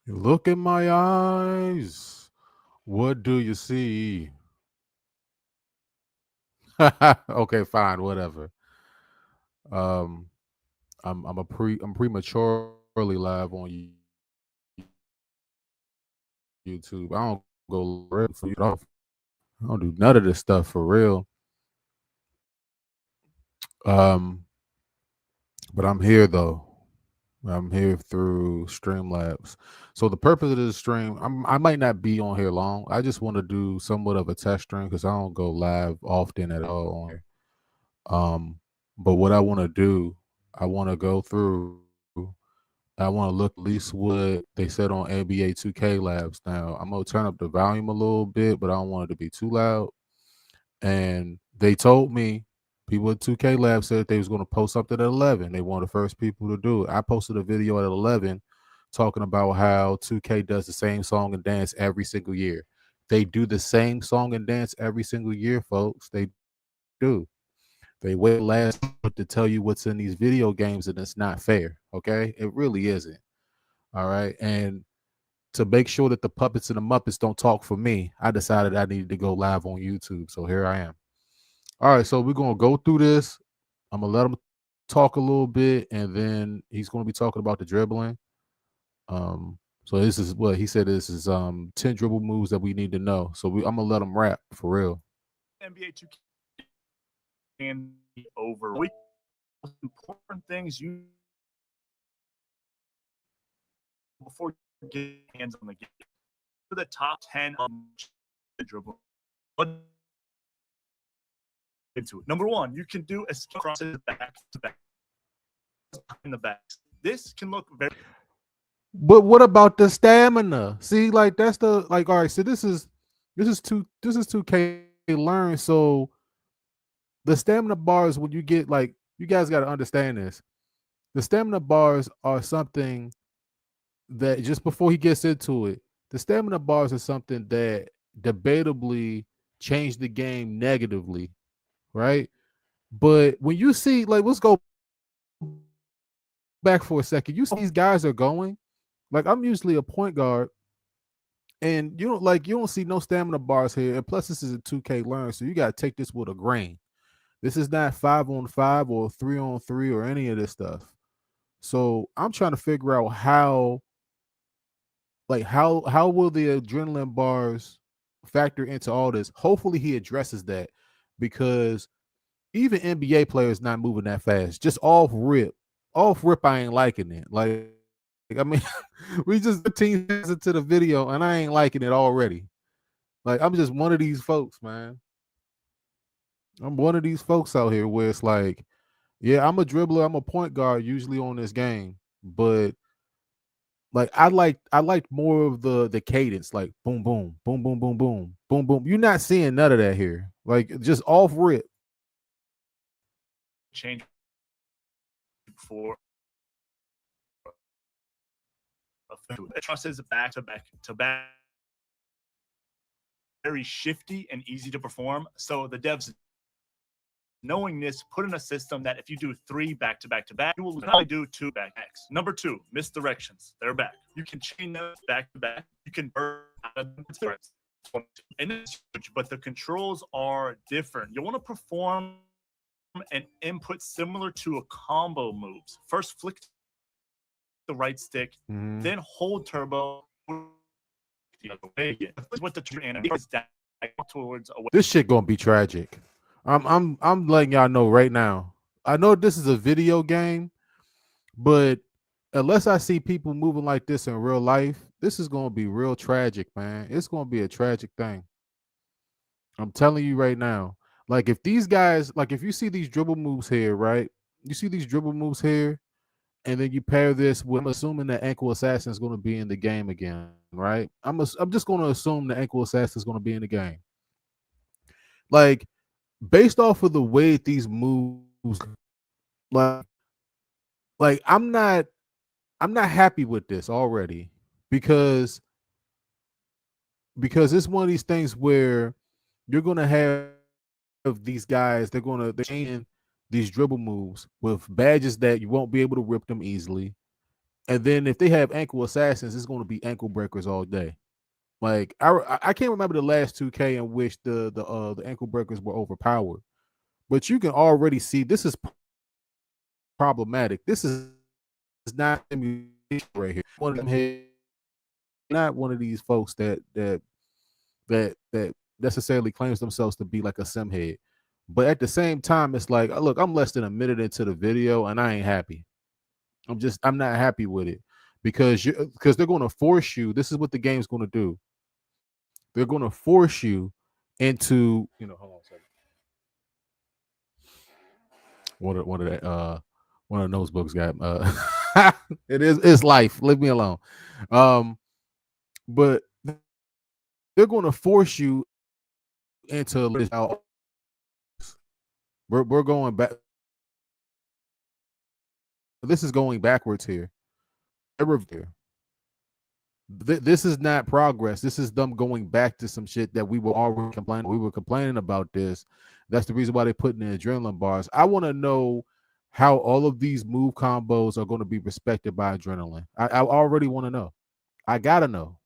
Look in my eyes. What do you see? Okay, fine, whatever. Um, I'm prematurely live on YouTube. I don't go live for you off. I don't do none of this stuff for real. Um, but I'm here though. I'm here through Streamlabs. So the purpose of this stream, I might not be on here long. I just want to do somewhat of a test stream because I don't go live often at all on here. Um, but what I want to do, I want to go through. I want to look at least what they said on NBA 2K Labs. Now I'm gonna turn up the volume a little bit, but I don't want it to be too loud. And they told me people at 2K Lab said they was going to post something at 11. They were the first people to do it. I posted a video at 11 talking about how 2K does the same song and dance every single year. They do the same song and dance every single year, folks. They do. They wait last minute to tell you what's in these video games, and it's not fair. Okay, it really isn't. All right, and to make sure that the puppets and the Muppets don't talk for me, I decided I needed to go live on YouTube. So here I am. All right, so we're gonna go through this. I'm gonna let him talk a little bit, and then he's gonna be talking about the dribbling. So this is what he said. This is 10 dribble moves that we need to know. So I'm gonna let him rap for real. NBA 2K and over important things you before you get hands on the game. For the top 10 of the dribble. Into it. Number one, you can do a skill crosses back to back in the back. This can look very. But what about the stamina? See, like that's the like. All right, so this is 2K learn. So the stamina bars when you get like you guys got to understand this. The stamina bars are something that just before he gets into it, the stamina bars are something that debatably changed the game negatively, right? But when you see, like, let's go back for a second. You see these guys are going. Like, I'm usually a point guard, and you don't see no stamina bars here. And plus, this is a 2K learn, so you gotta take this with a grain. This is not 5-on-5 or 3-on-3 or any of this stuff. So I'm trying to figure out how will the adrenaline bars factor into all this? Hopefully he addresses that because even NBA players not moving that fast. Just off rip, I ain't liking it. Like I mean, we just 15 seconds into the video and I ain't liking it already. Like I'm just one of these folks, man. I'm one of these folks out here where it's like, yeah, I'm a dribbler, I'm a point guard usually on this game, but like I like more of the cadence, like boom, boom, boom, boom, boom, boom, boom, boom. You're not seeing none of that here. Like just off rip. Change for it crosses back to back to back. Very shifty and easy to perform. So the devs knowing this, put in a system that if you do 3 back to back to back, you will only do 2 back backs. Number 2, misdirections. They're back. You can chain those back to back. You can burn out of the and it's huge, but the controls are different. You want to perform an input similar to a combo moves. First, flick the right stick, Mhm. then hold turbo. What the trend is down towards away. This shit gonna be tragic. I'm letting y'all know right now. I know this is a video game, but unless I see people moving like this in real life, this is gonna be real tragic, man. It's gonna be a tragic thing. I'm telling you right now. Like if these guys, like if you see these dribble moves here, right? You see these dribble moves here, and then you pair this with I'm assuming that ankle assassin is going to be in the game again, right? I'm just going to assume the ankle assassin is going to be in the game. Like based off of the way these moves, like like I'm not happy with this already because it's one of these things where you're going to have these guys they're chain these dribble moves with badges that you won't be able to rip them easily. And then if they have ankle assassins, it's going to be ankle breakers all day. Like I can't remember the last 2K in which the ankle breakers were overpowered, but you can already see this is problematic. This is not emulation right here. One of them, not one of these folks that necessarily claims themselves to be like a sim head. But at the same time, it's like, look, I'm less than a minute into the video and I ain't happy. I'm not happy with it because they're going to force you. This is what the game's going to do. They're going to force you into, hold on a second. One of those books got it's life. Leave me alone. But they're going to force you into this. We're going back. This is going backwards here. This is not progress. This is them going back to some shit that we were already complaining. We were complaining about this. That's the reason why they're putting in adrenaline bars. I want to know how all of these move combos are going to be respected by adrenaline. I already want to know. I gotta know.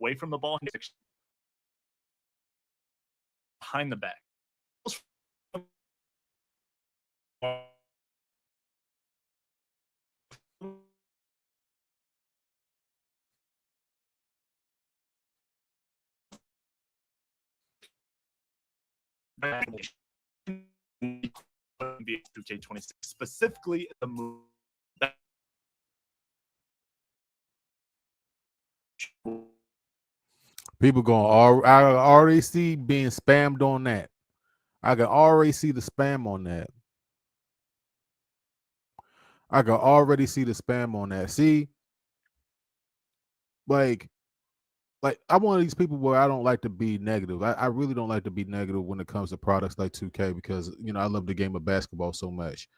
Away from the ball, behind the back. Be 2K26 specifically the move. People going, I already see being spammed on that. I can already see the spam on that. I can already see the spam on that. See, like I'm one of these people where I don't like to be negative. I really don't like to be negative when it comes to products like 2K because I love the game of basketball so much.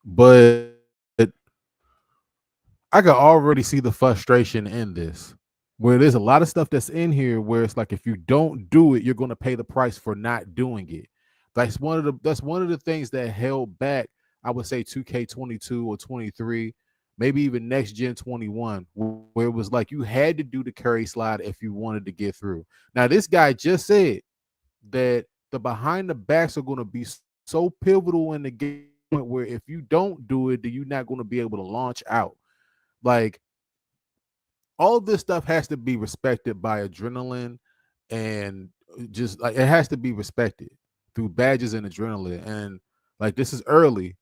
But I can already see the frustration in this. Where there's a lot of stuff that's in here where it's like if you don't do it, you're going to pay the price for not doing it. That's one of the things that held back, I would say 2K22 or 23, maybe even next gen 21, where it was like you had to do the curry slide if you wanted to get through. Now, this guy just said that the behind the backs are going to be so pivotal in the game where if you don't do it, then you're not going to be able to launch out. Like, all of this stuff has to be respected by adrenaline, and just like it has to be respected through badges and adrenaline. And like this is early,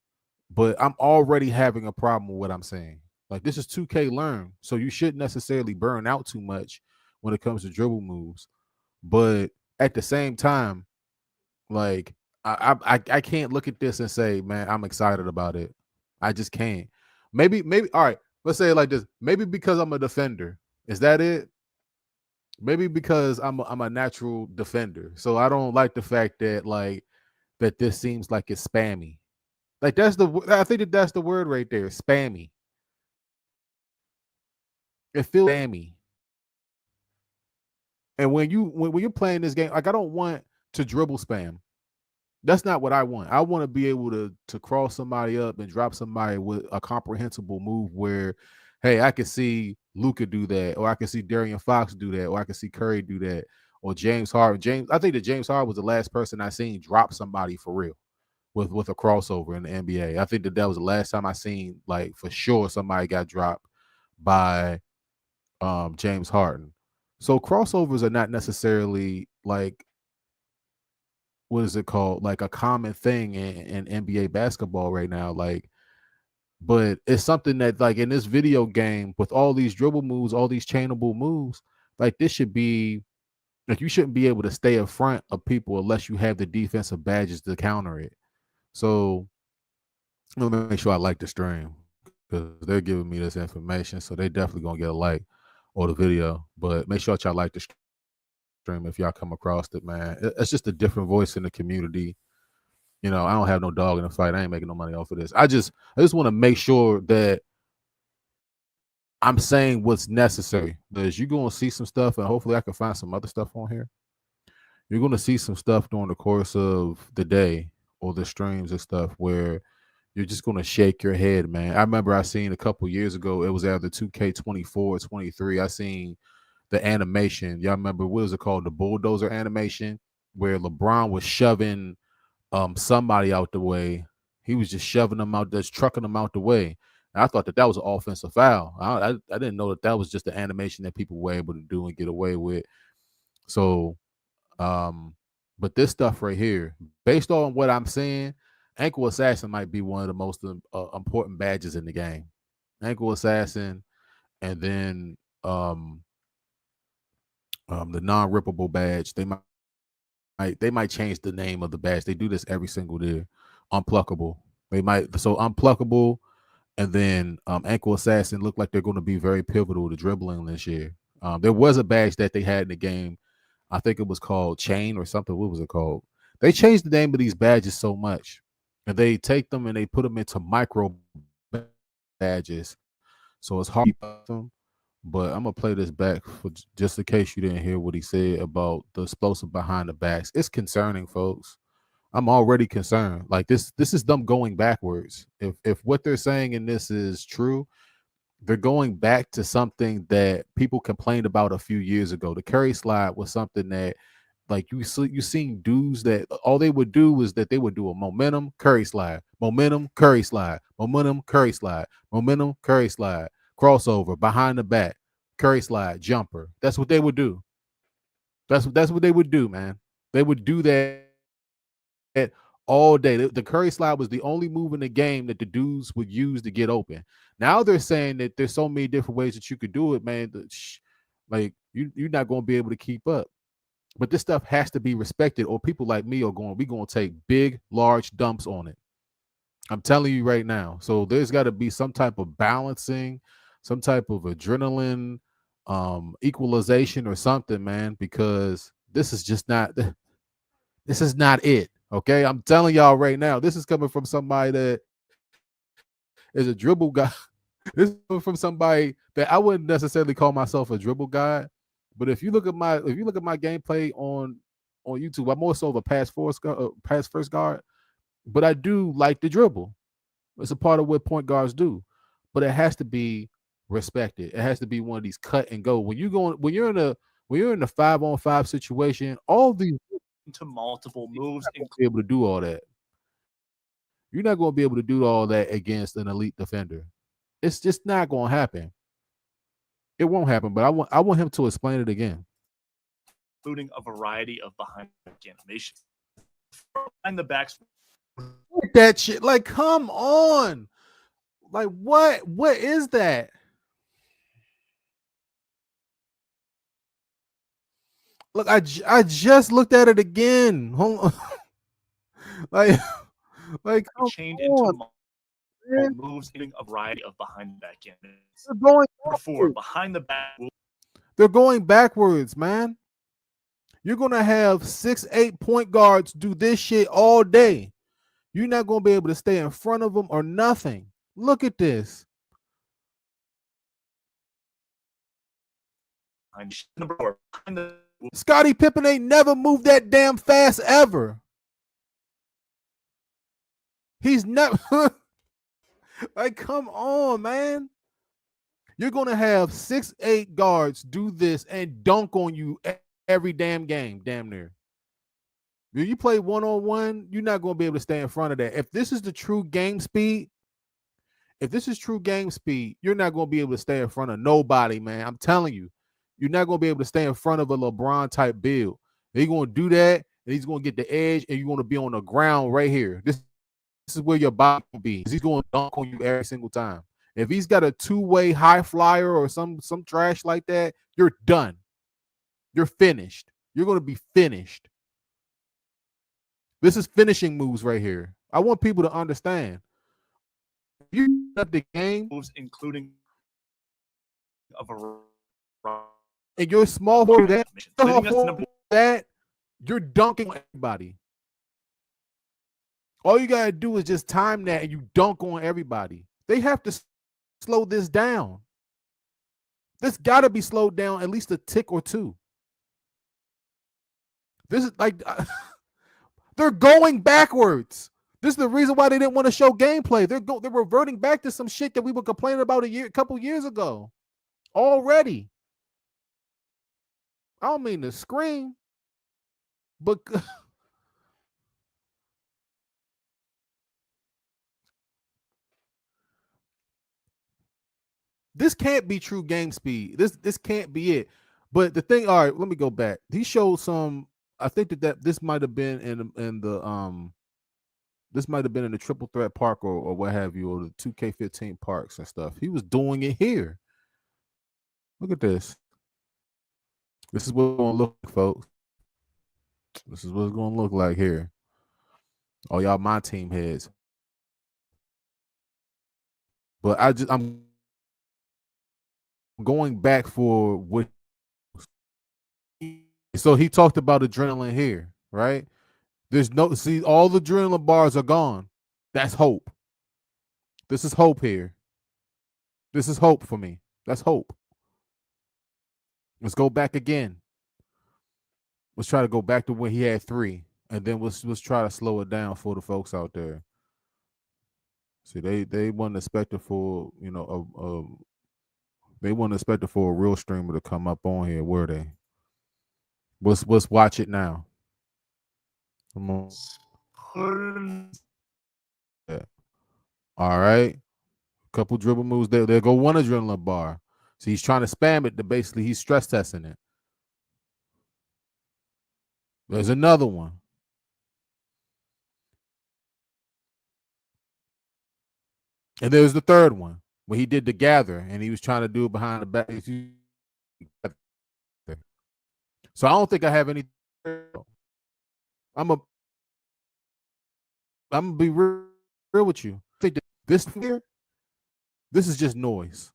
but I'm already having a problem with what I'm saying. Like this is 2K learn, so you shouldn't necessarily burn out too much when it comes to dribble moves. But at the same time, like I can't look at this and say, man, I'm excited about it. I just can't. Maybe all right. Let's say it like this. Maybe because I'm a defender. Is that it? Maybe because I'm a natural defender. So I don't like the fact that that this seems like it's spammy. Like I think that's the word right there, spammy. It feels spammy. And when you're playing this game, like I don't want to dribble spam. That's not what I want. I want to be able to cross somebody up and drop somebody with a comprehensible move where, hey, I can see Luka do that, or I can see Darian Fox do that, or I can see Curry do that, or James Harden. I think that James Harden was the last person I seen drop somebody for real with a crossover in the NBA. I think that was the last time I seen like for sure somebody got dropped by James Harden. So crossovers are not necessarily like what is it called? Like a common thing in NBA basketball right now. Like, but it's something that like in this video game with all these dribble moves, all these chainable moves, like this should be like you shouldn't be able to stay in front of people unless you have the defensive badges to counter it. So let me make sure I like the stream because they're giving me this information. So they definitely gonna get a like or the video. But make sure y'all like the stream if y'all come across it, man. It's just a different voice in the community. I don't have no dog in the fight. I ain't making no money off of this. I just want to make sure that I'm saying what's necessary because you're gonna see some stuff, and hopefully I can find some other stuff on here. you're going to see some stuff during the course of the day or the streams and stuff where you're just going to shake your head, man. I remember I seen a couple years ago, it was either 2K24 or 23. I seen the animation. Y'all remember what was it called? The bulldozer animation where LeBron was shoving somebody out the way. He was just shoving them out, just trucking them out the way. And I thought that was an offensive foul. I didn't know that was just the animation that people were able to do and get away with. So, but this stuff right here, based on what I'm saying, Ankle Assassin might be one of the most important badges in the game. Ankle Assassin, and then the non-rippable badge. They might change the name of the badge. They do this every single year. Unpluckable. They might so unpluckable, and then Ankle Assassin look like they're going to be very pivotal to dribbling this year. There was a badge that they had in the game. I think it was called Chain or something. What was it called? They changed the name of these badges so much, and they take them and they put them into micro badges. So it's hard to keep them. But I'm gonna play this back for just in case you didn't hear what he said about the explosive behind the backs. It's concerning, folks. I'm already concerned. Like this is them going backwards. If what they're saying in this is true, they're going back to something that people complained about a few years ago. The Curry slide was something that like you seen dudes that all they would do was that they would do a momentum Curry slide, momentum Curry slide, momentum Curry slide, momentum Curry slide, crossover behind the back, Curry slide, jumper. That's what they would do. That's what they would do, man. They would do that all day. The Curry slide was the only move in the game that the dudes would use to get open. Now they're saying that there's so many different ways that you could do it, man. Like you're not going to be able to keep up. But this stuff has to be respected, or people like me are going to take big, large dumps on it. I'm telling you right now. So there's got to be some type of balancing, some type of adrenaline equalization or something, man, because this is just not it. Okay. I'm telling y'all right now, this is coming from somebody that is a dribble guy. This is coming from somebody that I wouldn't necessarily call myself a dribble guy. But if you look at my gameplay on YouTube, I'm more so of a pass first guard, but I do like the dribble. It's a part of what point guards do, but it has to be respected. It has to be one of these cut and go. When you're in a 5-on-5 situation, all these into multiple moves, be able to do all that. You're not going to be able to do all that against an elite defender. It's just not going to happen. It won't happen, but I want him to explain it again. Including a variety of behind the back animations. Behind the backs. That shit, like, come on. Like, what is that? Look, I just looked at it again. Hold on. like chained into moves in a variety of behind the back animations. They're going before behind the back. They're going backwards, man. You're gonna have 6-8 point guards do this shit all day. You're not gonna be able to stay in front of them or nothing. Look at this. Scottie Pippen ain't never moved that damn fast ever. He's never like, come on, man. You're gonna have 6-8 guards do this and dunk on you every damn game, damn near. If you play one-on-one, you're not gonna be able to stay in front of that. If this is the true game speed, you're not gonna be able to stay in front of nobody, man. I'm telling you. You're not going to be able to stay in front of a LeBron type build. He's going to do that, and he's going to get the edge, and you're going to be on the ground right here. This is where your body will be. He's going to dunk on you every single time. If he's got a two-way high flyer or some trash like that, you're done. You're finished. You're going to be finished. This is finishing moves right here. I want people to understand. You up the game moves, including a variety. And you're small for that, you're dunking on everybody. All you gotta do is just time that and you dunk on everybody. They have to slow this down. This gotta be slowed down at least a tick or two. This is like they're going backwards. This is the reason why they didn't want to show gameplay. They're reverting back to some shit that we were complaining about a couple years ago already. I don't mean to scream, but this can't be true game speed. This can't be it. But the thing, all right, let me go back. He showed some. I think that this might have been in the this might have been in the triple threat park or what have you, or the 2K15 parks and stuff. He was doing it here. Look at this. This is what it's gonna look like, folks. This is what it's gonna look like here. All y'all my team heads. But I'm going back for what. So he talked about adrenaline here, right? There's no, see, all the adrenaline bars are gone. That's hope. This is hope here. This is hope for me. That's hope. Let's go back again. Let's try to go back to when he had 3, and then let's try to slow it down for the folks out there. See, they wasn't expecting for, you know, they weren't expecting for a real streamer to come up on here, were they? Let's watch it now. Come on. Yeah. All right. Couple dribble moves. There go one adrenaline bar. So he's trying to spam it. Basically, he's stress testing it. There's another one. And there's the third one when he did the gather and he was trying to do it behind the back. So I don't think I have any. I'm gonna be real with you. I think that this here, this is just noise.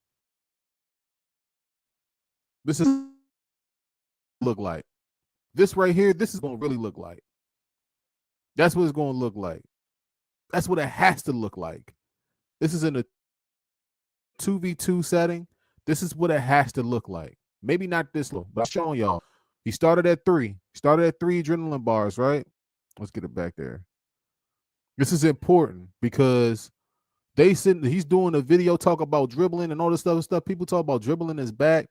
This is look like. This right here, this is gonna really look like. That's what it's gonna look like. That's what it has to look like. This is in a 2v2 setting. This is what it has to look like. Maybe not this low, but I'm showing y'all. He started at 3. Started at 3 adrenaline bars, right? Let's get it back there. This is important because he's doing a video talk about dribbling and all this other stuff. People talk about dribbling is back.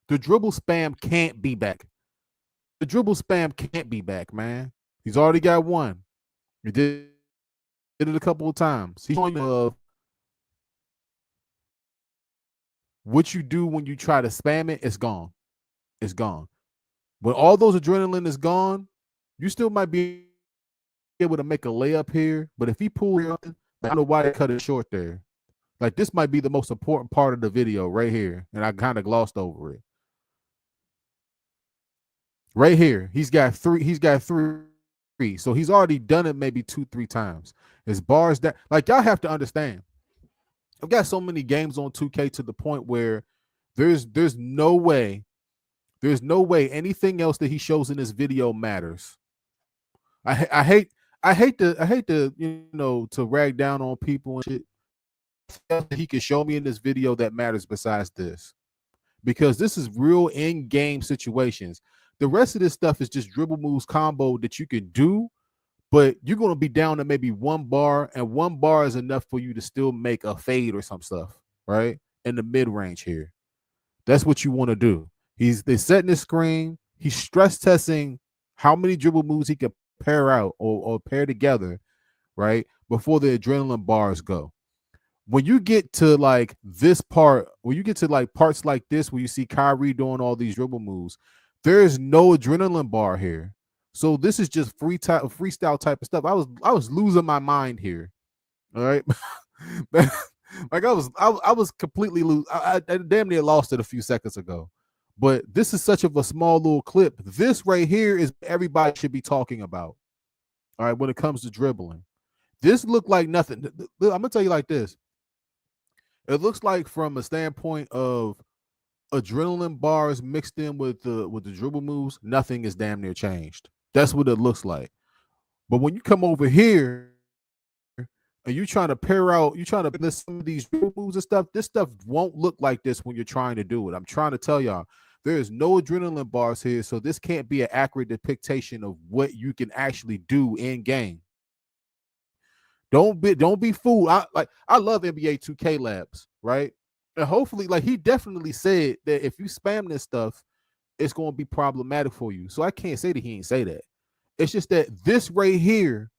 The dribble spam can't be back. The dribble spam can't be back, man. He's already got 1. He did it a couple of times. He's showing you what you do when you try to spam it. It's gone. It's gone. When all those adrenaline is gone, you still might be able to make a layup here. But if he pulls, I don't know why they cut it short there. Like, this might be the most important part of the video right here, and I kind of glossed over it. Right here, he's got 3. He's got 3. So he's already done it maybe 2-3 times. His bars that, like, y'all have to understand. I've got so many games on 2K to the point where there's no way anything else that he shows in this video matters. I hate to you know, to rag down on people and shit. He can show me in this video that matters besides this, because this is real in-game situations. The rest of this stuff is just dribble moves combo that you can do, but you're going to be down to maybe 1 bar, and 1 bar is enough for you to still make a fade or some stuff, right? In the mid-range here. That's what you want to do. They're setting the screen. He's stress testing how many dribble moves he can pair out or pair together, right? Before the adrenaline bars go. When you get to like this part, when you get to like parts like this, where you see Kyrie doing all these dribble moves, there is no adrenaline bar here. So this is just freestyle type of stuff. I was losing my mind here. All right. Like I was completely lose. I damn near lost it a few seconds ago. But this is such of a small little clip. This right here is what everybody should be talking about. All right, when it comes to dribbling. This looked like nothing. I'm gonna tell you like this. It looks like, from a standpoint of adrenaline bars mixed in with the dribble moves, nothing is damn near changed. That's what it looks like. But when you come over here and you trying to pair out, you trying to list some of these dribble moves and stuff, this stuff won't look like this when you're trying to do it. I'm trying to tell y'all, There is no adrenaline bars here, so this can't be an accurate depiction of what you can actually do in game. Don't be fooled. I love NBA 2K Labs, right? And hopefully, like he definitely said that if you spam this stuff, it's going to be problematic for you. So I can't say that he ain't say that. It's just that this right here,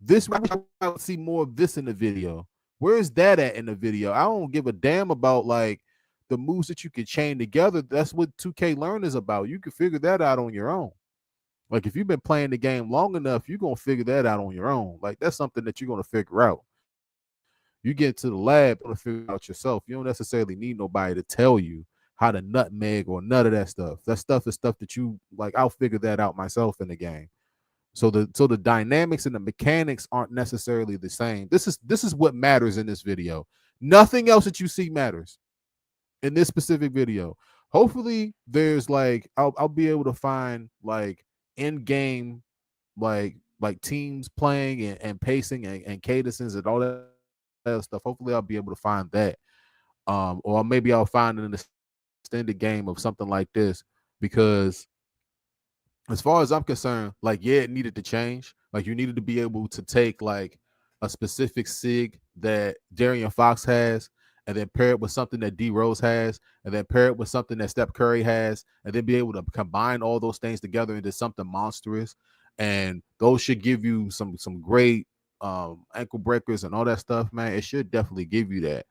I would see more of this in the video. Where is that at in the video? I don't give a damn about like the moves that you can chain together. That's what 2K Learn is about. You can figure that out on your own. Like if you've been playing the game long enough, you're gonna figure that out on your own. Like that's something that you're gonna figure out. You get to the lab and figure it out yourself. You don't necessarily need nobody to tell you how to nutmeg or none of that stuff. That stuff is stuff that you like. I'll figure that out myself in the game. So the dynamics and the mechanics aren't necessarily the same. This is what matters in this video. Nothing else that you see matters in this specific video. Hopefully, there's like I'll be able to find like in game like teams playing and pacing and cadences and all that stuff. Hopefully, I'll be able to find that. Or maybe I'll find it in the extended game of something like this because as far as I'm concerned, like, yeah, it needed to change. Like, you needed to be able to take like a specific SIG that Darian Fox has, and then pair it with something that D Rose has, and then pair it with something that Steph Curry has, and then be able to combine all those things together into something monstrous. And those should give you some great ankle breakers and all that stuff, man. It should definitely give you that.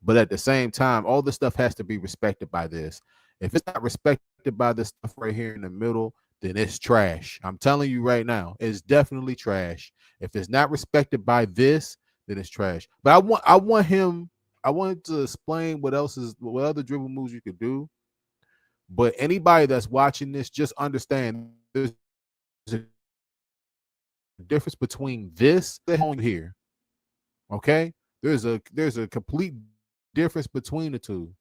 But at the same time, all this stuff has to be respected by this. If it's not respected by this stuff right here in the middle, then it's trash. I'm telling you right now, it's definitely trash. If it's not respected by this, then it's trash. But I want him to explain what other dribble moves you could do. But anybody that's watching this, just understand there's a difference between this and here. Okay? There's a complete difference between the two.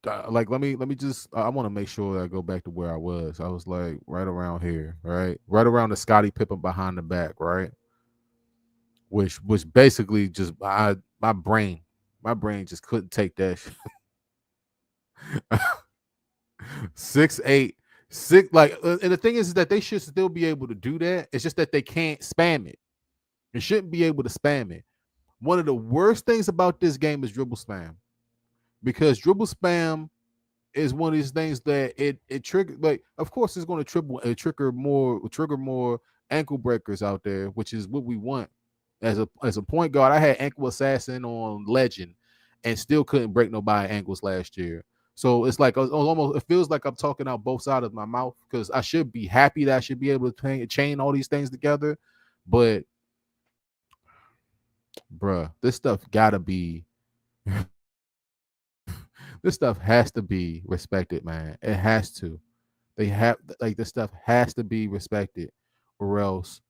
Like let me just I want to make sure I go back to where I was. I was like right around here, right around the Scottie Pippen behind the back, right, which basically just my brain just couldn't take that. 6'8", 6 like and the thing is that they should still be able to do that. It's just that they can't spam it. They shouldn't be able to spam it. One of the worst things about this game is dribble spam, because dribble spam is one of these things that it trigger. Like, of course, it's going to trigger more ankle breakers out there, which is what we want. As a point guard, I had ankle assassin on legend, and still couldn't break nobody ankles last year. So it's like it feels like I'm talking out both sides of my mouth, because I should be happy that I should be able to chain all these things together, but bruh, this stuff gotta be. This stuff has to be respected, man. It has to. This stuff has to be respected, or else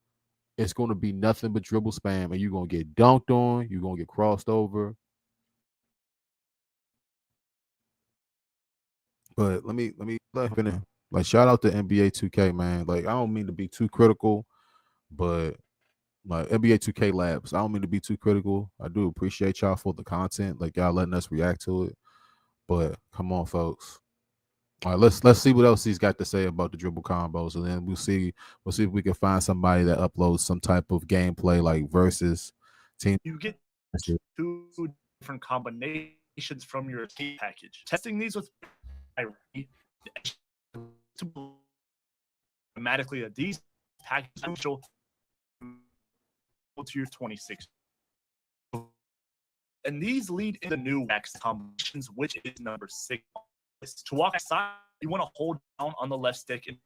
it's going to be nothing but dribble spam, and you're going to get dunked on. You're going to get crossed over. But let me finish. Like, shout out to NBA 2K, man. Like, I don't mean to be too critical, but like NBA 2K Labs, I don't mean to be too critical. I do appreciate y'all for the content, like y'all letting us react to it. But come on, folks. All right, let's see what else he's got to say about the dribble combos, and then we'll see if we can find somebody that uploads some type of gameplay like versus team. You get two different combinations from your escape package. Testing these with automatically that these packages will to your 26. And these lead into new wax combinations, which is number 6. To walk aside, you want to hold down on the left stick and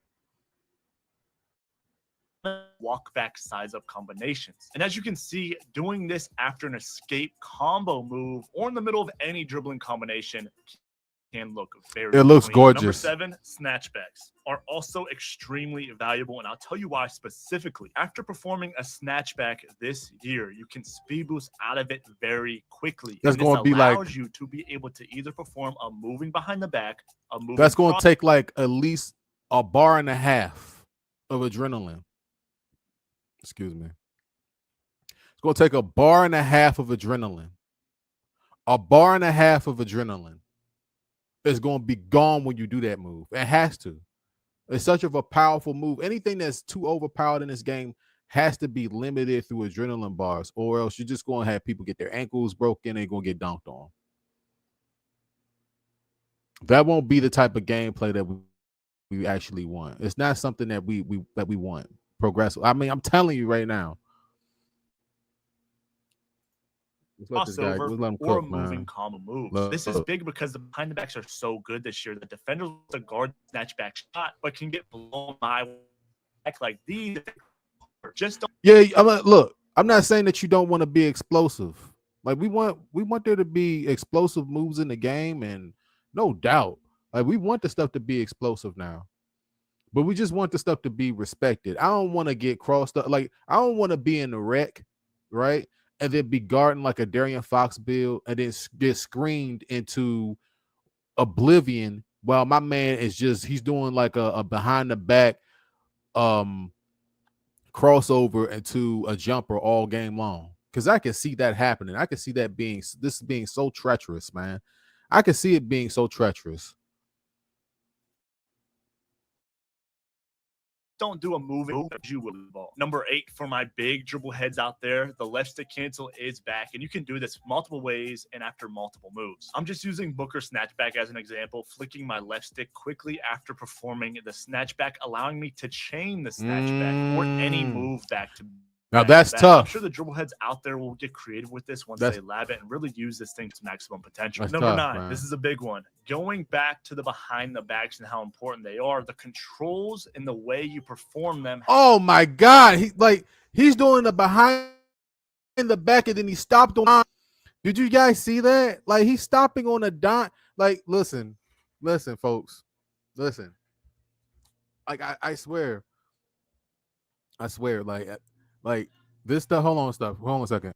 walk back size up combinations. And as you can see, doing this after an escape combo move or in the middle of any dribbling combination can look very It looks clean. gorgeous. Number 7, snatchbacks are also extremely valuable, and I'll tell you why specifically. After performing a snatchback this year, you can speed boost out of it very quickly. That's going to be like, allows you to be able to either perform a moving behind the back, a moving. That's going to take like at least a bar and a half of adrenaline. Excuse me. It's going to take a bar and a half of adrenaline. A bar and a half of adrenaline is going to be gone when you do that move. It has to. It's such of a powerful move. Anything that's too overpowered in this game has to be limited through adrenaline bars, or else you're just going to have people get their ankles broken and going to get dunked on. That won't be the type of gameplay that we actually want. It's not something that we want. Progressive. I mean, I'm telling you right now. Let's let this guy. Crossover Let's let him or a cook, moving man. combo moves. Look. This is big because the behind the backs are so good this year. The defenders the guard snatchback shot, but can get blown by like these. Just don't. Yeah, look. I'm not saying that you don't want to be explosive. Like we want there to be explosive moves in the game, and no doubt, like we want the stuff to be explosive now. But we just want the stuff to be respected. I don't want to get crossed up. Like I don't want to be in the wreck, right? And then be guarding like a Darian Fox build, and then get screened into oblivion while my man is just he's doing like a behind the back crossover into a jumper all game long. Because I can see that happening. I can see that being so treacherous, man. I can see it being so treacherous. Don't do a moving you will ball. Number 8 for my big dribble heads out there, the left stick cancel is back, and you can do this multiple ways and after multiple moves. I'm just using Booker snatchback as an example, flicking my left stick quickly after performing the snatchback, allowing me to chain the snatchback or any move back to now that's tough. I'm sure the dribble heads out there will get creative with this once they lab it and really use this thing to maximum potential. Number 9, this is a big one. Going back to the behind the backs and how important they are, the controls and the way you perform them. Oh my God. He's doing the behind the back and then he stopped on. Did you guys see that? Like he's stopping on a dot. Like, listen, folks. Listen. Like I swear. Like this stuff. Hold on a second.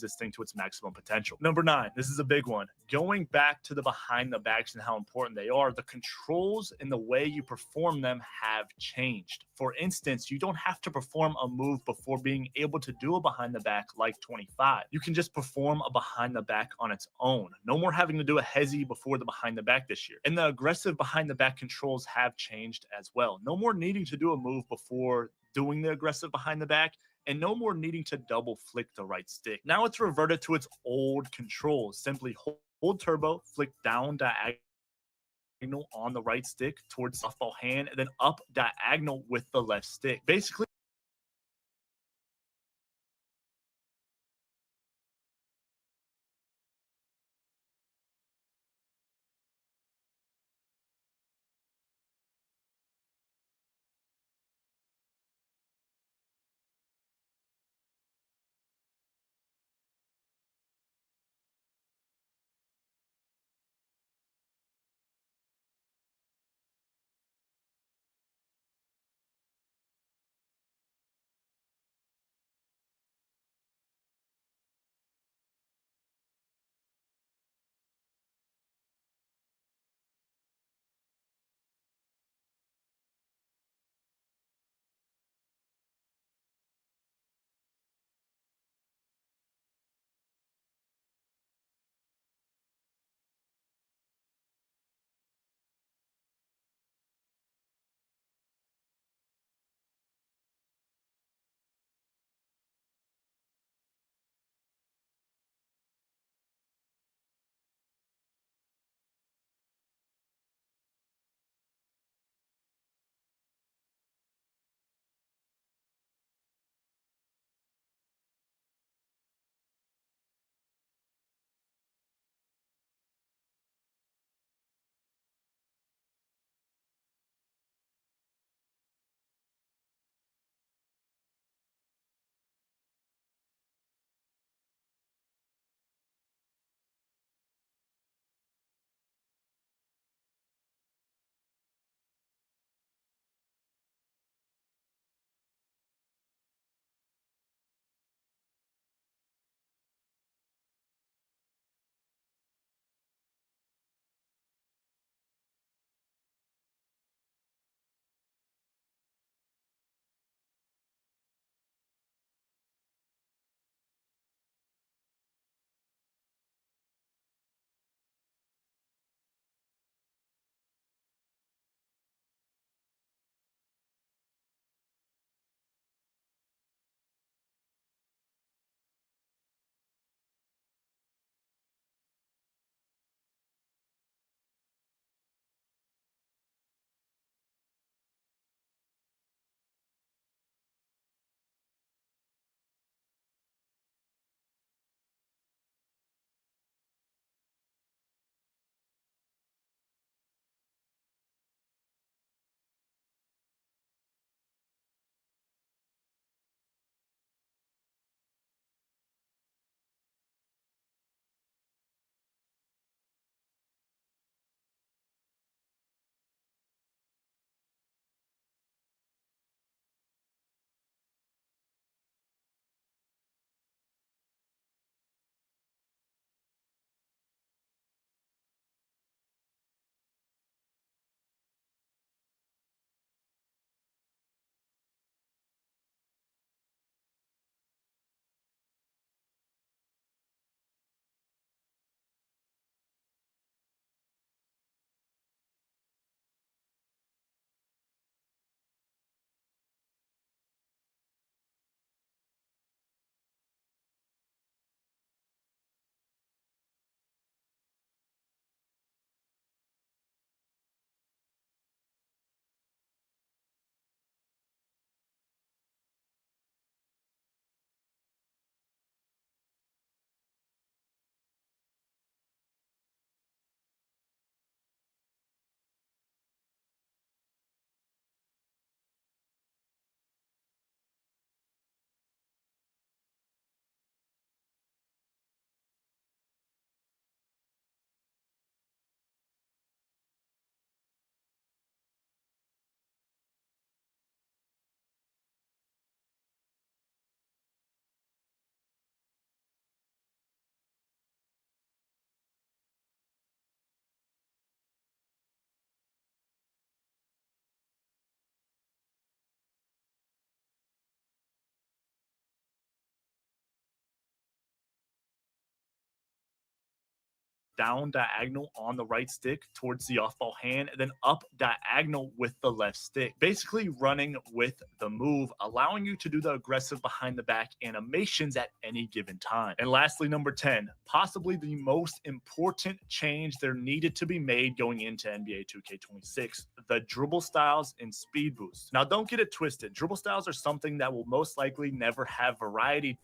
this thing to its maximum potential. Number 9, this is a big one. Going back to the behind the backs and how important they are, the controls and the way you perform them have changed. For instance, you don't have to perform a move before being able to do a behind the back like 25. You can just perform a behind the back on its own. No more having to do a hezi before the behind the back this year. And the aggressive behind the back controls have changed as well. No more needing to do a move before doing the aggressive behind the back, and no more needing to double flick the right stick. Now it's reverted to its old controls. Simply hold turbo, flick down diagonal on the right stick towards softball hand, and then up diagonal with the left stick. Basically, down diagonal on the right stick towards the off ball hand, and then up diagonal with the left stick. Basically running with the move, allowing you to do the aggressive behind the back animations at any given time. And lastly, number 10, possibly the most important change there needed to be made going into NBA 2K26, the dribble styles and speed boost. Now, don't get it twisted. Dribble styles are something that will most likely never have variety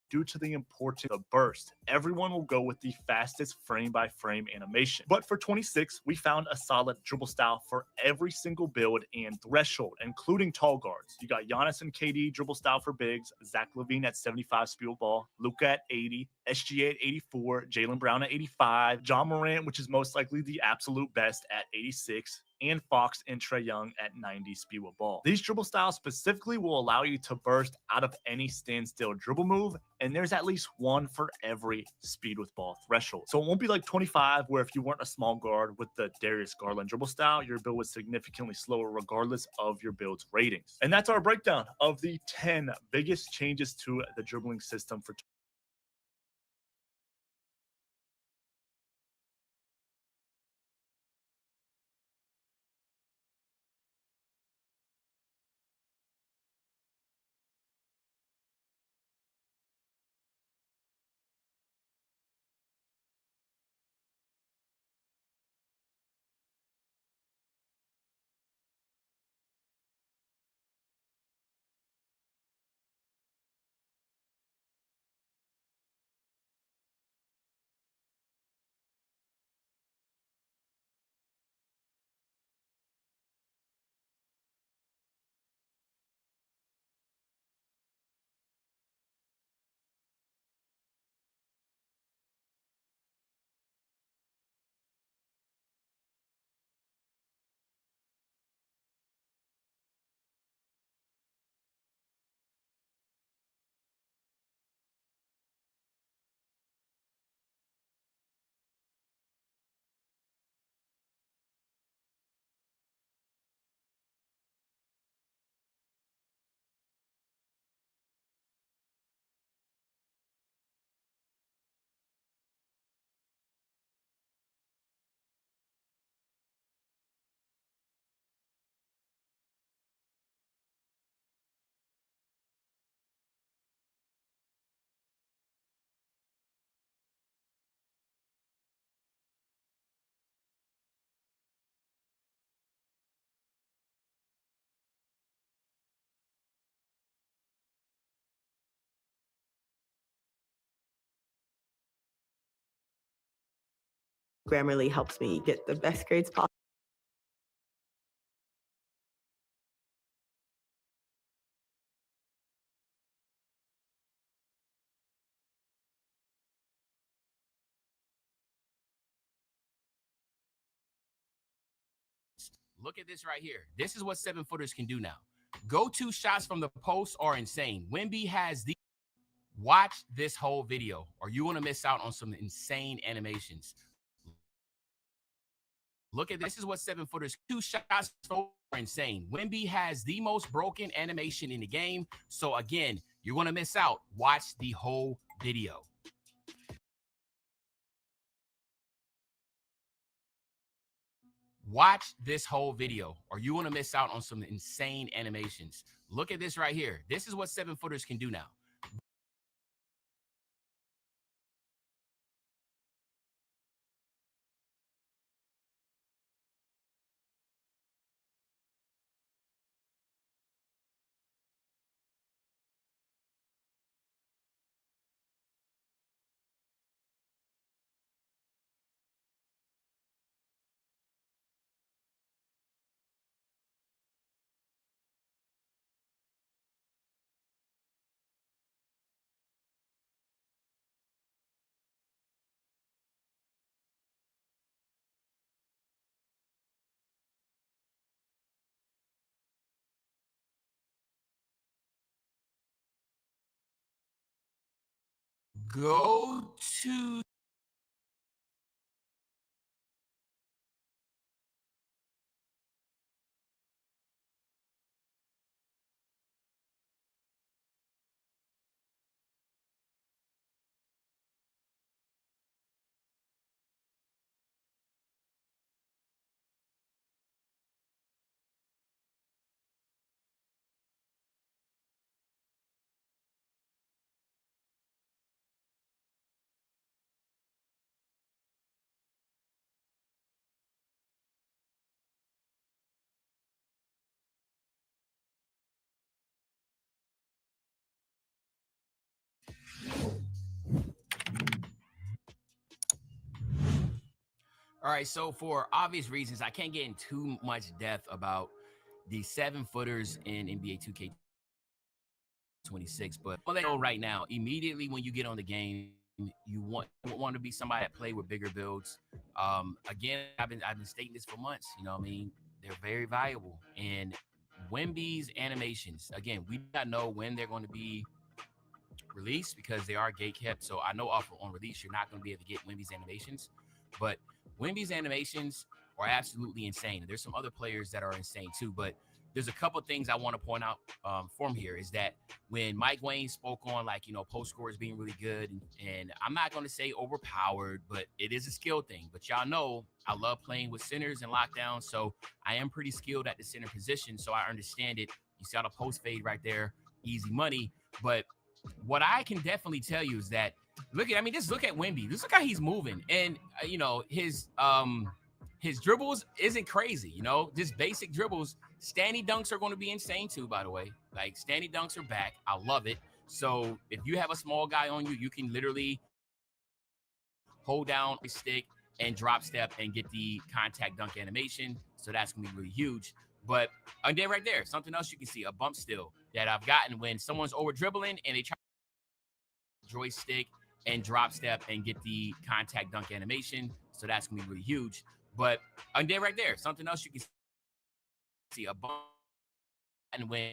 due to the importance of the burst. Everyone will go with the fastest frame-by-frame animation. But for 26, we found a solid dribble style for every single build and threshold, including tall guards. You got Giannis and KD dribble style for bigs, Zach LaVine at 75 speed with ball, Luka at 80, SGA at 84, Jaylen Brown at 85, John Morant, which is most likely the absolute best, at 86, and Fox and Trae Young at 90 speed with ball. These dribble styles specifically will allow you to burst out of any standstill dribble move, and there's at least one for every speed with ball threshold. So it won't be like 25, where if you weren't a small guard with the Darius Garland dribble style, your build was significantly slower regardless of your build's ratings. And that's our breakdown of the 10 biggest changes to the dribbling system for Grammarly helps me get the best grades possible. Look at this right here. This is what 7-footers can do now. Go-to shots from the post are insane. Wemby has the... Watch this whole video, or you want to miss out on some insane animations. Look at this. This is what 7-footers... Two shots are insane. Wemby has the most broken animation in the game. So again, you're going to miss out. Watch the whole video. Watch this whole video, or you want to miss out on some insane animations. Look at this right here. This is what 7-footers can do now. Go to All right, so for obvious reasons, I can't get in too much depth about the 7-footers in NBA 2K26, but I'll let you know right now, immediately when you get on the game, you want to be somebody that play with bigger builds. Again, I've been stating this for months. You know what I mean? They're very valuable. And Wemby's animations, again, we do not know when they're going to be released because they are gate kept. So I know off on release, you're not going to be able to get Wemby's animations, but Wemby's animations are absolutely insane. There's some other players that are insane too, but there's a couple things I want to point out from here is that when Mike Wayne spoke on like, you know, post scores being really good, and I'm not going to say overpowered, but it is a skill thing. But y'all know I love playing with centers and lockdown, so I am pretty skilled at the center position, so I understand it. You saw the post fade right there, easy money. But what I can definitely tell you is that just look at Wemby. Just look how he's moving, and you know his dribbles isn't crazy. You know, just basic dribbles. Standing dunks are going to be insane too. By the way, like standing dunks are back. I love it. So if you have a small guy on you, you can literally hold down a stick and drop step and get the contact dunk animation. So that's going to be really huge. But again, right there, something else you can see, a bump still that I've gotten when someone's over dribbling and they try joystick and drop step and get the contact dunk animation. So that's going to be really huge. But again, right there, something else you can see, a bump. And when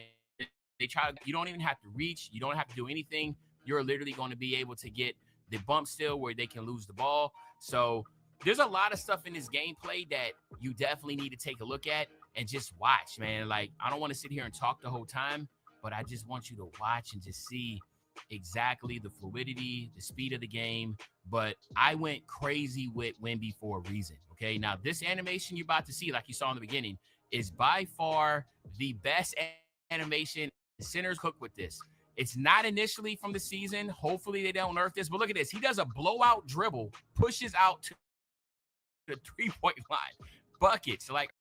they try, you don't even have to reach, you don't have to do anything. You're literally going to be able to get the bump still where they can lose the ball. So there's a lot of stuff in this gameplay that you definitely need to take a look at and just watch, man. Like, I don't want to sit here and talk the whole time, but I just want you to watch and just see exactly the fluidity, the speed of the game. But I went crazy with Wemby for a reason. Okay. Now, this animation you're about to see, like you saw in the beginning, is by far the best animation. Centers cook with this. It's not initially from the season. Hopefully they don't nerf this, but look at this. He does a blowout dribble, pushes out to the 3-point line, buckets. Like,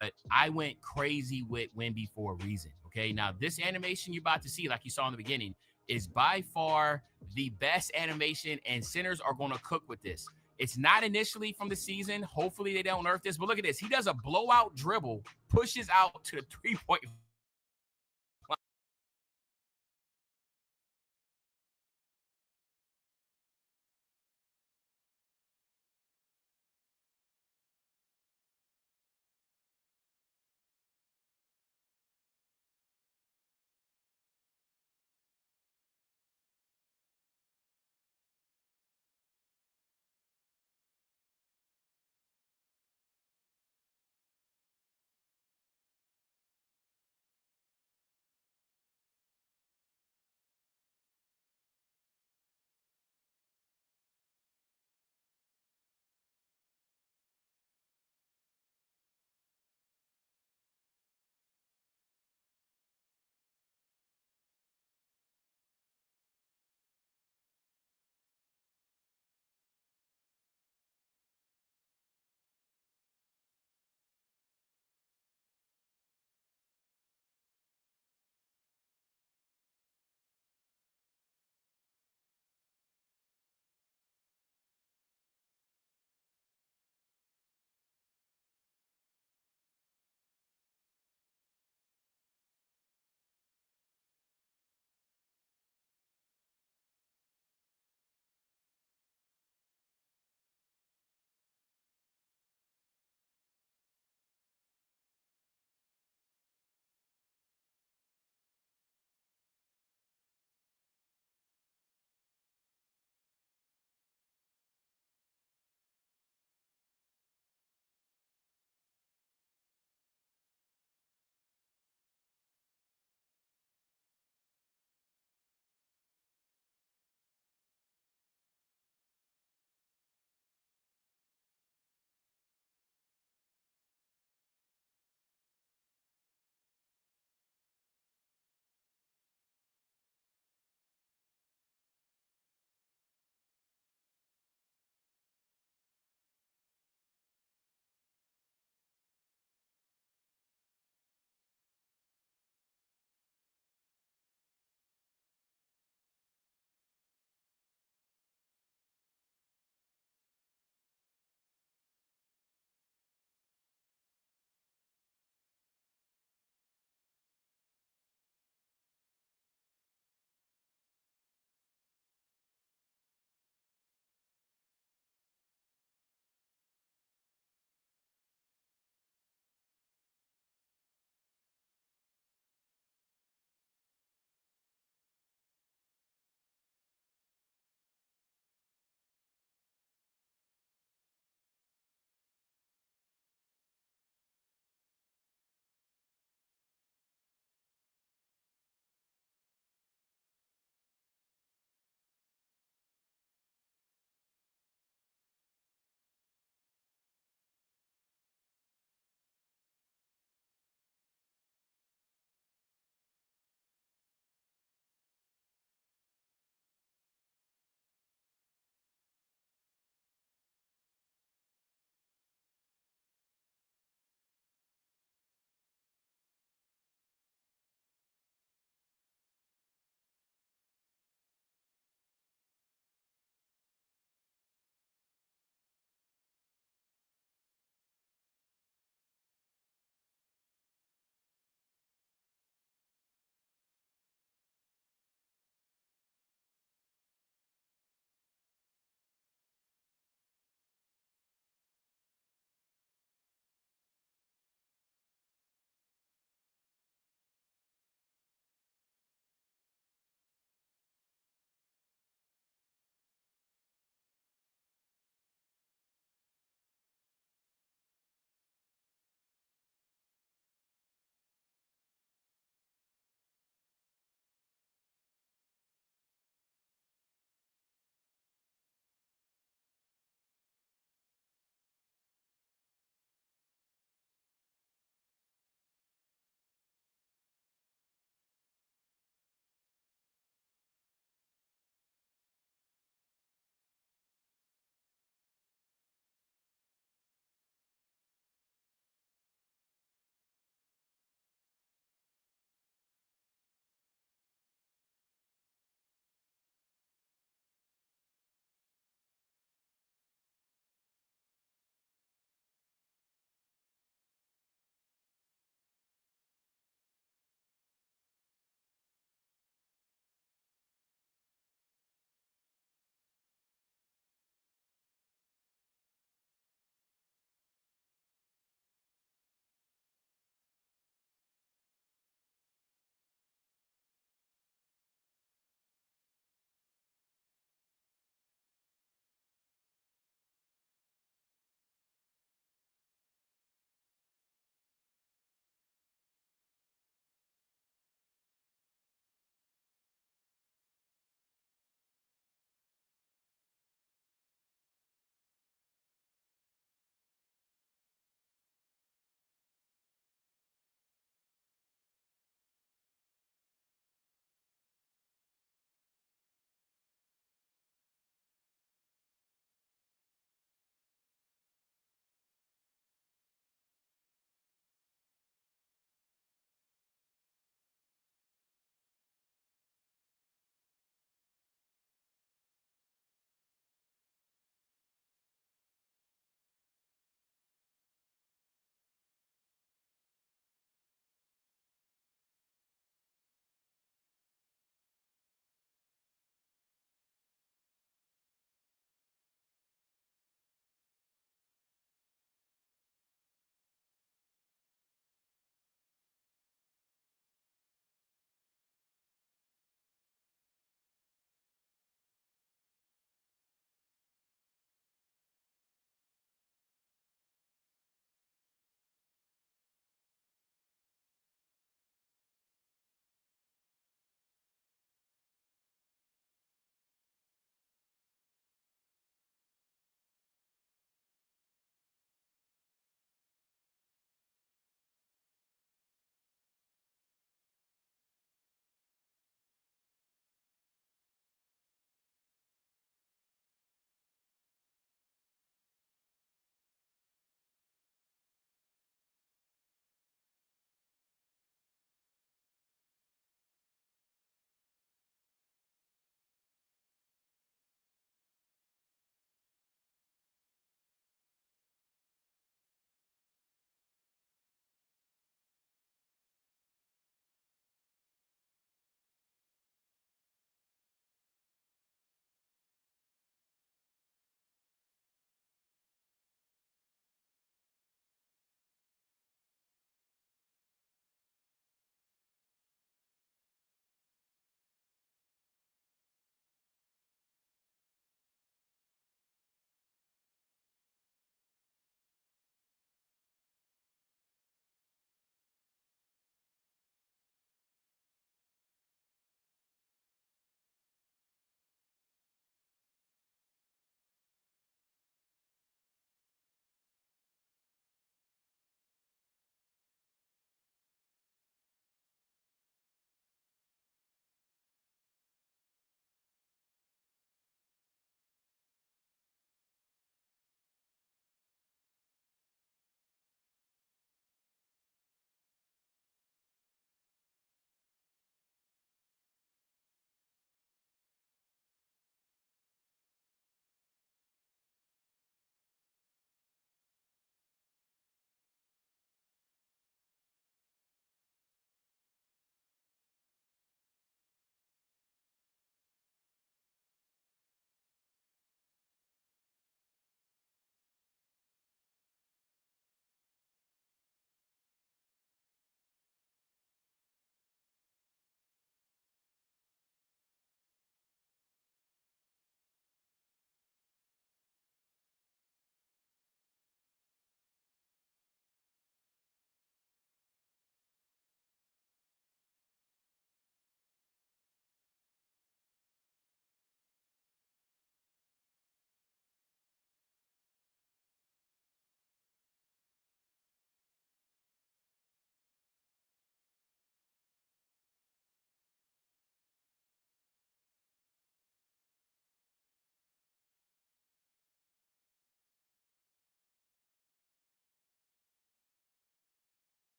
but I went crazy with Wemby for a reason. Okay. Now, this animation you're about to see, like you saw in the beginning, is by far the best animation, and centers are going to cook with this. It's not initially from the season. Hopefully they don't nerf this, but look at this. He does a blowout dribble, pushes out to the 3-point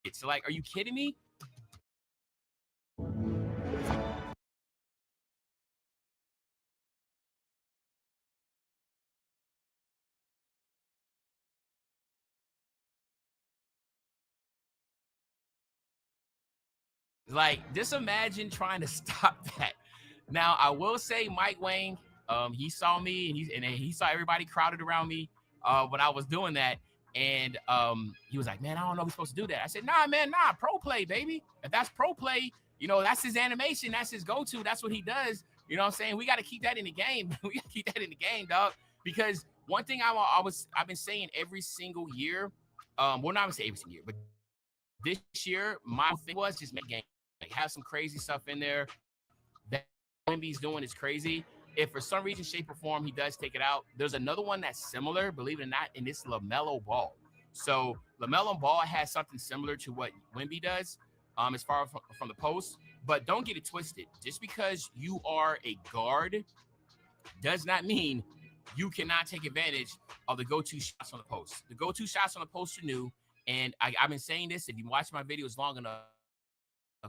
It's like, are you kidding me? Like, just imagine trying to stop that. Now, I will say, Mike Wang, he saw me and he saw everybody crowded around me when I was doing that, and he was like, "Man, I don't know if we're supposed to do that." I said, "Nah, man, nah, pro play, baby. If that's pro play, you know, that's his animation, that's his go-to, that's what he does. You know what I'm saying? We got to keep that in the game. We got to keep that in the game, dog. Because one thing I've been saying every single year, well, not gonna say every single year, but this year, my thing was just make game. Like, have some crazy stuff in there. That Wemby's doing is crazy. If for some reason, shape, or form, he does take it out, there's another one that's similar, believe it or not, and it's LaMelo Ball. So LaMelo Ball has something similar to what Wemby does, as far from the post. But don't get it twisted. Just because you are a guard does not mean you cannot take advantage of the go-to shots on the post. The go-to shots on the post are new, and I've been saying this. If you watch my videos long enough,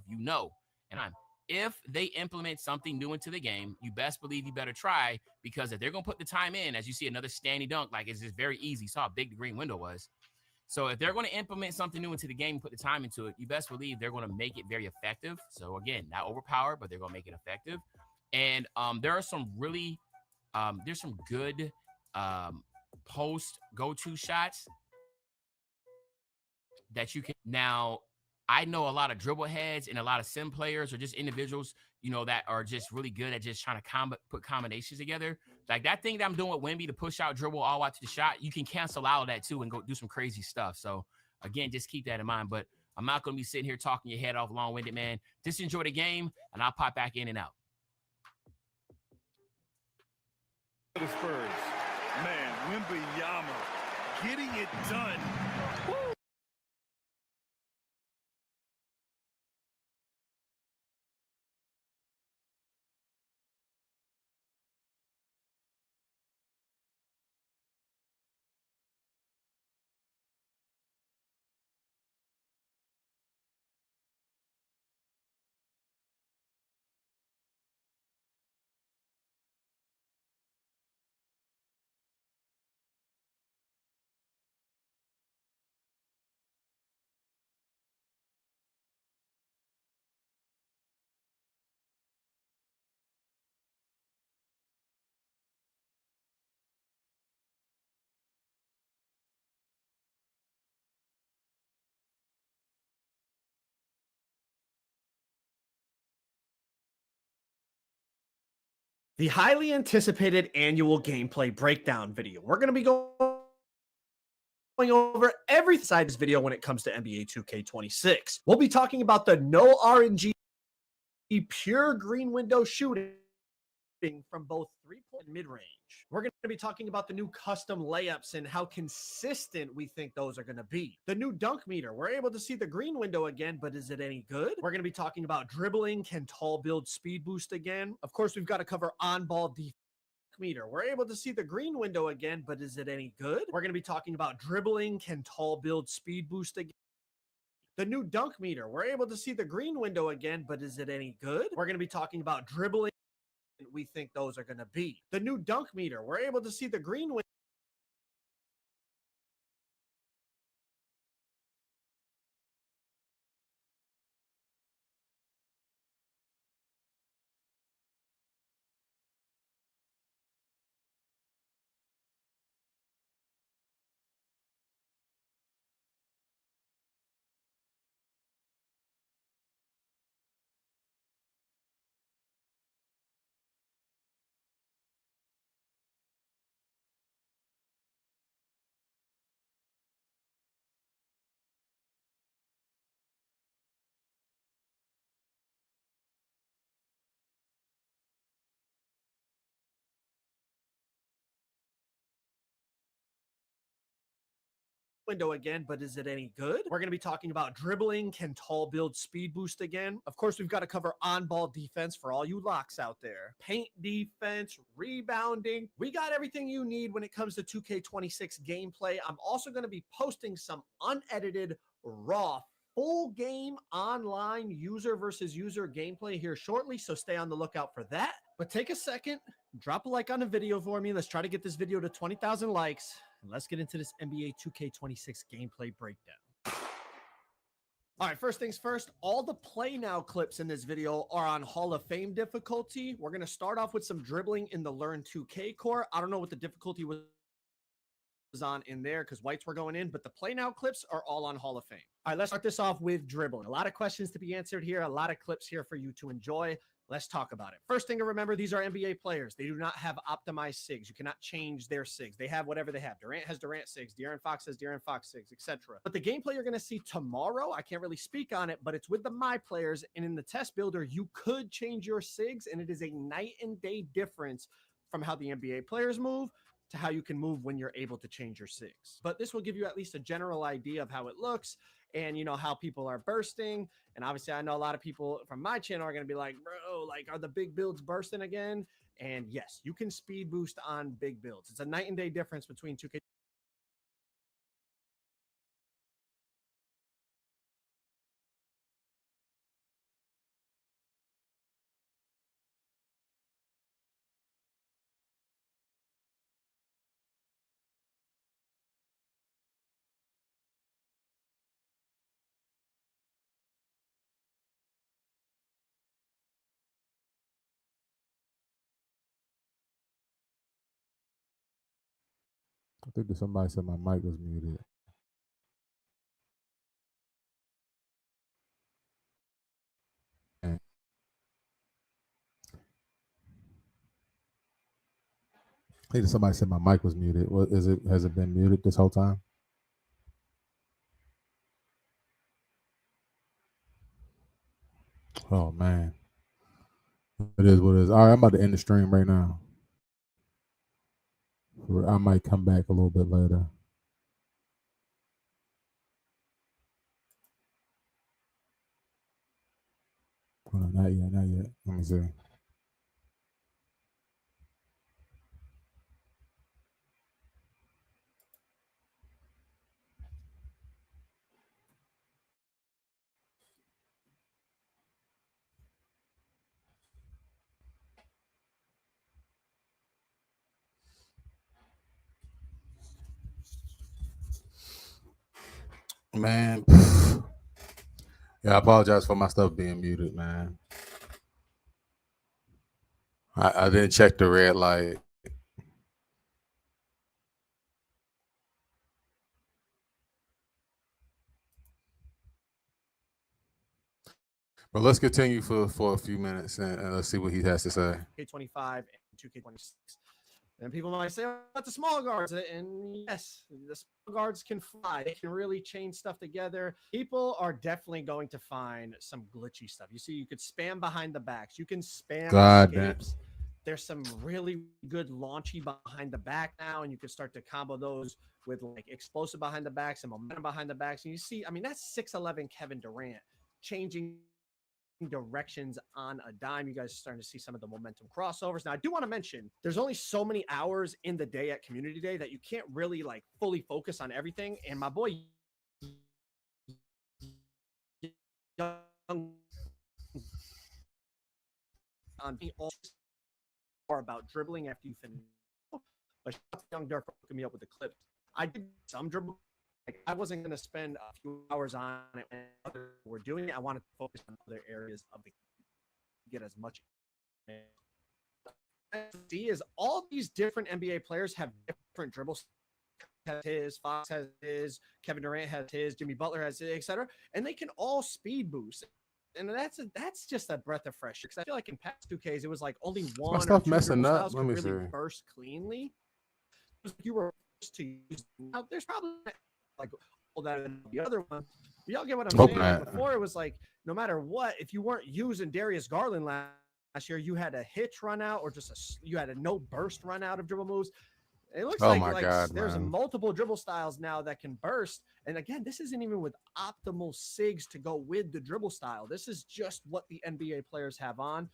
you know, and if they implement something new into the game, you best believe you better try, because if they're going to put the time in, as you see another standing dunk, like, it's just very easy. You saw how big the green window was. So if they're going to implement something new into the game and put the time into it, you best believe they're going to make it very effective. So again, not overpowered, but they're going to make it effective. And there are some really, there's some good post go-to shots that you can. Now, I know a lot of dribble heads and a lot of sim players, or just individuals, you know, that are just really good at just trying to put combinations together. Like that thing that I'm doing with Wemby, to push out dribble all out to the shot, you can cancel out that too and go do some crazy stuff. So again, just keep that in mind. But I'm not going to be sitting here talking your head off long-winded, man. Just enjoy the game, and I'll pop back in and out. The Spurs, man, Wembanyama getting it done. Woo! The highly anticipated annual gameplay breakdown video. We're going to be going over every side of this video when it comes to NBA 2K26. We'll be talking about the no RNG pure green window shooting from both three-point and mid-range. We're going to be talking about the new custom layups and how consistent we think those are going to be. The new dunk meter. We're able to see the green window again, but is it any good? We're going to be talking about dribbling. Can tall build speed boost again? Of course, we've got to cover on-ball defense meter. We're able to see the green window again, but is it any good? We're going to be talking about dribbling. Can tall build speed boost again? The new dunk meter. We're able to see the green window again, but is it any good? We're going to be talking about dribbling. We think those are going to be. The new dunk meter. We're able to see the green window. Window again, but is it any good? We're going to be talking about dribbling. Can tall build speed boost again? Of course, we've got to cover on-ball defense for all you locks out there. Paint defense, rebounding. We got everything you need when it comes to 2K26 gameplay. I'm also going to be posting some unedited, raw, full game online user versus user gameplay here shortly, so stay on the lookout for that. But take a second, drop a like on the video for me. Let's try to get this video to 20,000 likes, and let's get into this NBA 2K26 gameplay breakdown. All right, first things first, all the play now clips in this video are on Hall of Fame difficulty. We're going to start off with some dribbling in the Learn 2K core. I don't know what the difficulty was on in there because whites were going in, but the play now clips are all on Hall of Fame. All right, let's start this off with dribbling. A lot of questions to be answered here, a lot of clips here for you to enjoy. Let's talk about it. First thing to remember, these are NBA players. They do not have optimized SIGs. You cannot change their SIGs. They have whatever they have. Durant has Durant SIGs. De'Aaron Fox has De'Aaron Fox SIGs, etc. But the gameplay you're going to see tomorrow, I can't really speak on it, but it's with the My Players. And in the test builder, you could change your SIGs, and it is a night and day difference from how the NBA players move to how you can move when you're able to change your SIGs. But this will give you at least a general idea of how it looks and, you know, how people are bursting. And obviously, I know a lot of people from my channel are going to be like, bro, like, are the big builds bursting again? And yes, you can speed boost on big builds. It's a night and day difference between 2K. I think that somebody said my mic was muted. I think that somebody said my mic was muted. What is it? Has it been muted this whole time? Oh man. It is what it is. All right, I'm about to end the stream right now. I might come back a little bit later. Hold on, not yet, not yet. Let me see. Man, yeah, I apologize for my stuff being muted, man. I didn't check the red light. But let's continue for a few minutes and let's see what he has to say. K25 and 2K26. And people might say, oh, about the small guards. And yes, the small guards can fly. They can really chain stuff together. People are definitely going to find some glitchy stuff. You see, you could spam behind the backs. You can spam escapes. There's some really good launchy behind the back now, and you can start to combo those with like explosive behind the backs and momentum behind the backs. And you see, I mean, that's 6'11" Kevin Durant changing directions on a dime. You guys are starting to see some of the momentum crossovers. Now, I do want to mention there's only so many hours in the day at Community Day that you can't really like fully focus on everything. And my boy Young on being all about dribbling after you finish. But Young Dirk hooking me up with the clips. I did some dribble. Like, I wasn't going to spend a few hours on it when others were doing it. I wanted to focus on other areas of the get as much. See, is all these different NBA players have different dribbles. Has his, Fox has his, Kevin Durant has his, Jimmy Butler has his, etc. And they can all speed boost. And that's just a breath of fresh air. Because I feel like in past 2Ks, it was like only one my stuff or two messing dribble up. styles Let me could really see. burst cleanly. You were forced to use. Now, there's probably like all that and the other one. But y'all get what I'm Hope saying? not. Before it was like no matter what, if you weren't using Darius Garland last year, you had a hitch run out or just you had a no burst run out of dribble moves. It looks Oh like, my God, there's man. multiple dribble styles now that can burst. And again, this isn't even with optimal SIGs to go with the dribble style. This is just what the NBA players have on.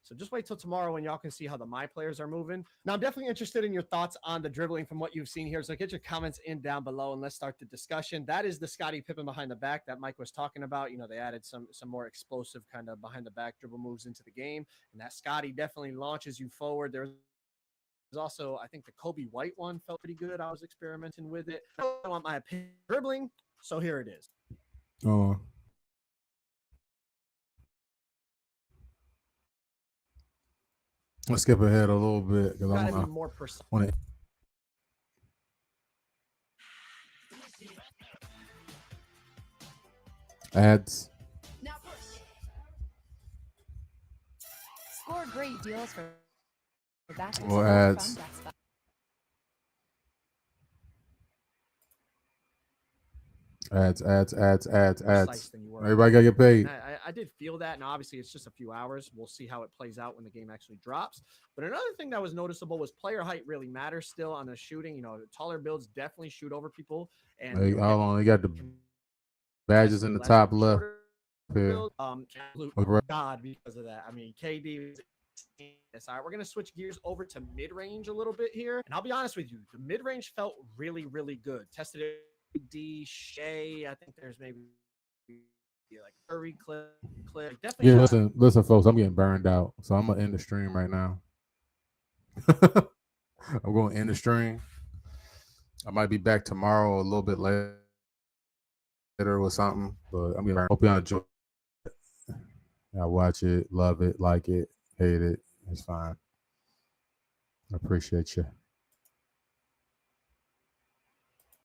So just wait till tomorrow when y'all can see how the my players are moving. Now, I'm definitely interested in your thoughts on the dribbling from what you've seen here. So get your comments in down below and let's start the discussion. That is the Scottie Pippen behind the back that Mike was talking about. You know, they added some more explosive kind of behind the back dribble moves into the game. And that Scottie definitely launches you forward. There's also, I think the Kobe White one felt pretty good. I was experimenting with it. I don't want my opinion dribbling. So here it is. Oh. Let's skip ahead a little bit because I Gotta be want more precise. to. Ads. Now push. Score great deals for back and Well, forth ads. from Best Buy. Ads. Precise than you were. Everybody gotta get paid. I did feel that. Now, obviously, it's just a few hours. We'll see how it plays out when the game actually drops. But another thing that was noticeable was player height really matters still on the shooting. You know, taller builds definitely shoot over people. And Hey, hold on, they got the badges in the top left here. God, because of that. I mean, KD is yes, all right, we're going to switch gears over to mid-range a little bit here. And I'll be honest with you, the mid-range felt really, really good. Tested it with D, Shea. I think there's maybe like Curry, Cliff. Definitely. Yeah, listen, folks, I'm getting burned out, so I'm gonna end the stream right now. I'm going to end the stream. I might be back tomorrow a little bit later with something, but I'm gonna hope y'all enjoy it. I watch it, love it, like it, hate it. It's fine. I appreciate you.